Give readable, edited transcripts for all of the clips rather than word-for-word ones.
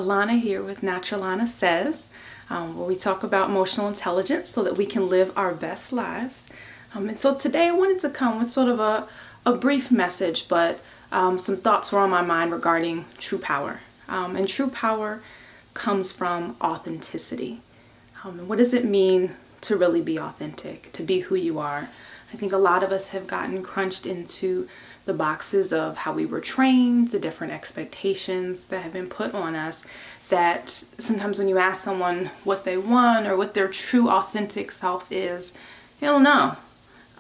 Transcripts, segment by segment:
Alana here with Naturalana Says, where we talk about emotional intelligence so that we can live our best lives. And so today I wanted to come with sort of a brief message, but some thoughts were on my mind regarding true power. And true power comes from authenticity. What does it mean to really be authentic, to be who you are? I think a lot of us have gotten crunched into the boxes of how we were trained, the different expectations that have been put on us, that sometimes when you ask someone what they want or what their true authentic self is, they don't know.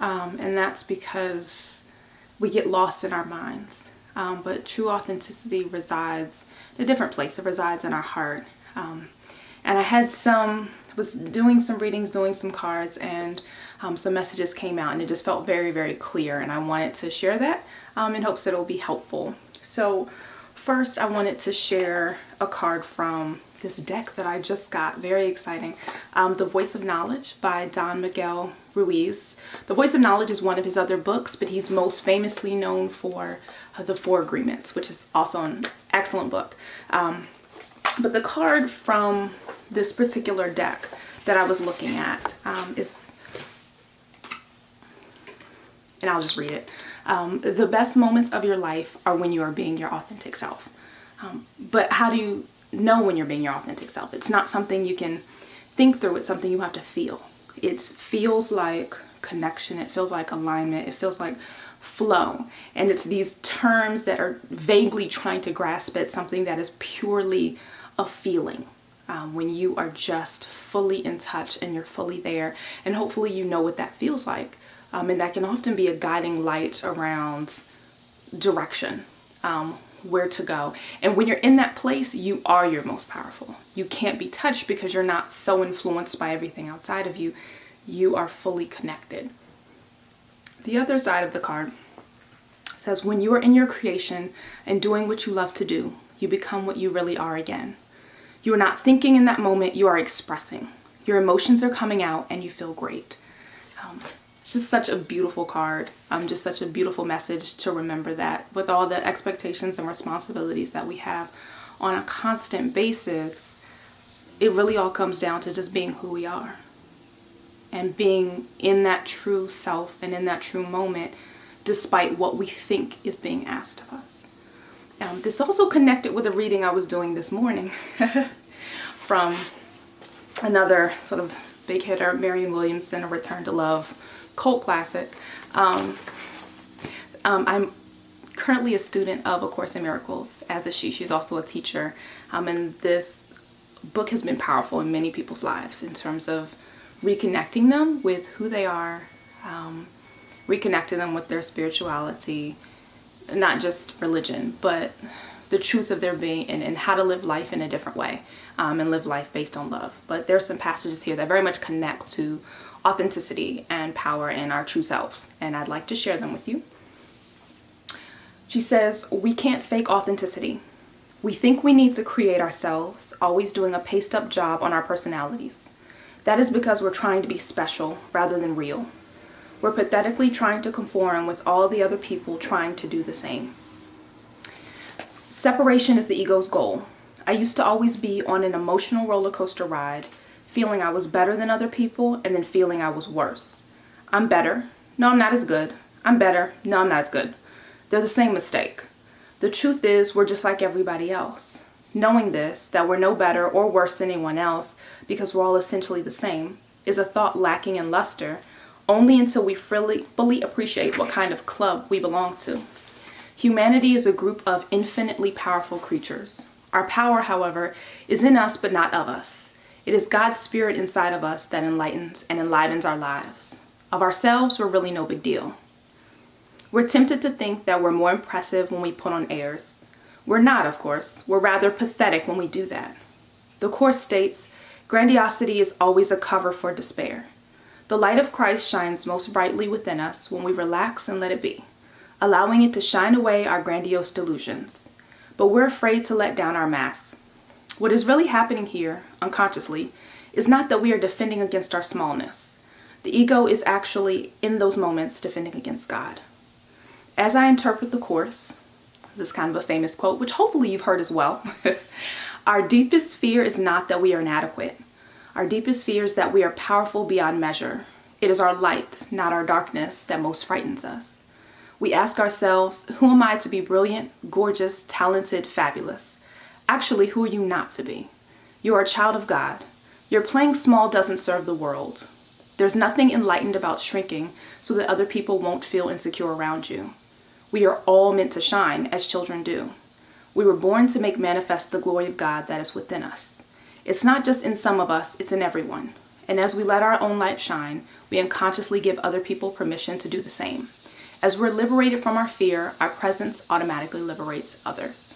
And that's because we get lost in our minds. But true authenticity resides in a different place. It resides in our heart. And I was doing some readings, doing some cards, and some messages came out, and it just felt very, very clear. And I wanted to share that in hopes that it will be helpful. So first, I wanted to share a card from this deck that I just got. Very exciting. The Voice of Knowledge by Don Miguel Ruiz. The Voice of Knowledge is one of his other books, but he's most famously known for The Four Agreements, which is also an excellent book. But the card from this particular deck that I was looking at is, and I'll just read it. The best moments of your life are when you are being your authentic self. But how do you know when you're being your authentic self? It's not something you can think through. It's something you have to feel. It feels like connection. It feels like alignment. It feels like flow. And it's these terms that are vaguely trying to grasp at something that is purely a feeling. When you are just fully in touch and you're fully there, and hopefully you know what that feels like. And that can often be a guiding light around direction, where to go. And when you're in that place, you are your most powerful. You can't be touched because you're not so influenced by everything outside of you. You are fully connected. The other side of the card says, when you are in your creation and doing what you love to do, you become what you really are again. You are not thinking in that moment, you are expressing. Your emotions are coming out and you feel great. It's just such a beautiful card. Just such a beautiful message to remember that with all the expectations and responsibilities that we have on a constant basis, it really all comes down to just being who we are and being in that true self and in that true moment, despite what we think is being asked of us. This also connected with a reading I was doing this morning from another sort of big hitter, Marianne Williamson, A Return to Love, cult classic. I'm currently a student of A Course in Miracles, as is she. She's also a teacher. And this book has been powerful in many people's lives in terms of reconnecting them with who they are, reconnecting them with their spirituality, not just religion, but the truth of their being and how to live life in a different way, and live life based on love. But there's some passages here that very much connect to authenticity and power and our true selves, and I'd like to share them with you. She says, we can't fake authenticity. We think we need to create ourselves, always doing a paced-up job on our personalities. That is because we're trying to be special rather than real. We're pathetically trying to conform with all the other people trying to do the same. Separation is the ego's goal. I used to always be on an emotional roller coaster ride, feeling I was better than other people and then feeling I was worse. I'm better. No, I'm not as good. I'm better. No, I'm not as good. They're the same mistake. The truth is we're just like everybody else. Knowing this, that we're no better or worse than anyone else because we're all essentially the same, is a thought lacking in luster only until we fully appreciate what kind of club we belong to. Humanity is a group of infinitely powerful creatures. Our power, however, is in us but not of us. It is God's spirit inside of us that enlightens and enlivens our lives. Of ourselves, we're really no big deal. We're tempted to think that we're more impressive when we put on airs. We're not, of course. We're rather pathetic when we do that. The Course states, grandiosity is always a cover for despair. The light of Christ shines most brightly within us when we relax and let it be, allowing it to shine away our grandiose delusions. But we're afraid to let down our masks. What is really happening here, unconsciously, is not that we are defending against our smallness. The ego is actually, in those moments, defending against God. As I interpret the Course, this is kind of a famous quote, which hopefully you've heard as well, Our deepest fear is not that we are inadequate. Our deepest fear is that we are powerful beyond measure. It is our light, not our darkness, that most frightens us. We ask ourselves, who am I to be brilliant, gorgeous, talented, fabulous? Actually, who are you not to be? You are a child of God. Your playing small doesn't serve the world. There's nothing enlightened about shrinking so that other people won't feel insecure around you. We are all meant to shine as children do. We were born to make manifest the glory of God that is within us. It's not just in some of us, it's in everyone. And as we let our own light shine, we unconsciously give other people permission to do the same. As we're liberated from our fear, our presence automatically liberates others.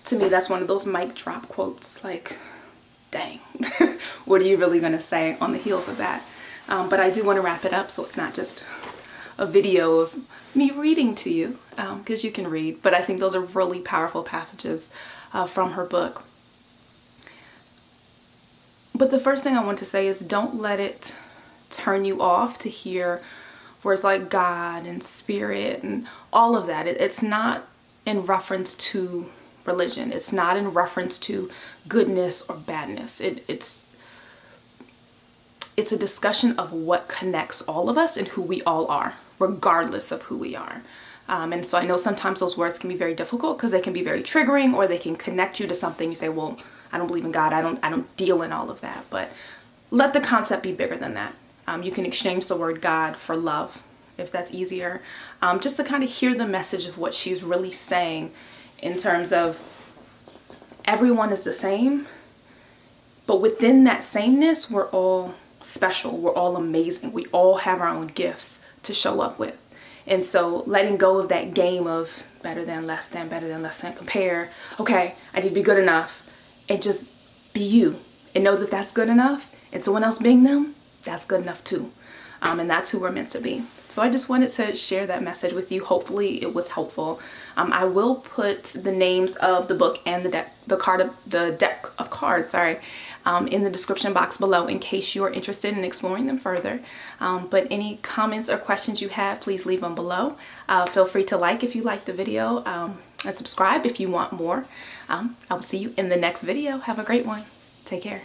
To me, that's one of those mic drop quotes, like, dang, what are you really going to say on the heels of that? But I do want to wrap it up so it's not just a video of me reading to you, because you can read, but I think those are really powerful passages from her book. But the first thing I want to say is don't let it turn you off to hear words like God and spirit and all of that. It's not in reference to religion. It's not in reference to goodness or badness. It's a discussion of what connects all of us and who we all are, regardless of who we are. And so I know sometimes those words can be very difficult because they can be very triggering, or they can connect you to something. You say, well, I don't believe in God. I don't deal in all of that. But let the concept be bigger than that. You can exchange the word God for love, if that's easier, just to kind of hear the message of what she's really saying in terms of everyone is the same, but within that sameness, we're all special. We're all amazing. We all have our own gifts to show up with. And so letting go of that game of better than, less than, compare, okay, I need to be good enough, and just be you and know that that's good enough. And someone else being them, that's good enough too. And that's who we're meant to be. So I just wanted to share that message with you. Hopefully it was helpful. I will put the names of the book and the deck of cards, in the description box below in case you are interested in exploring them further. But any comments or questions you have, please leave them below. Feel free to like if you like the video, and subscribe if you want more. I will see you in the next video. Have a great one. Take care.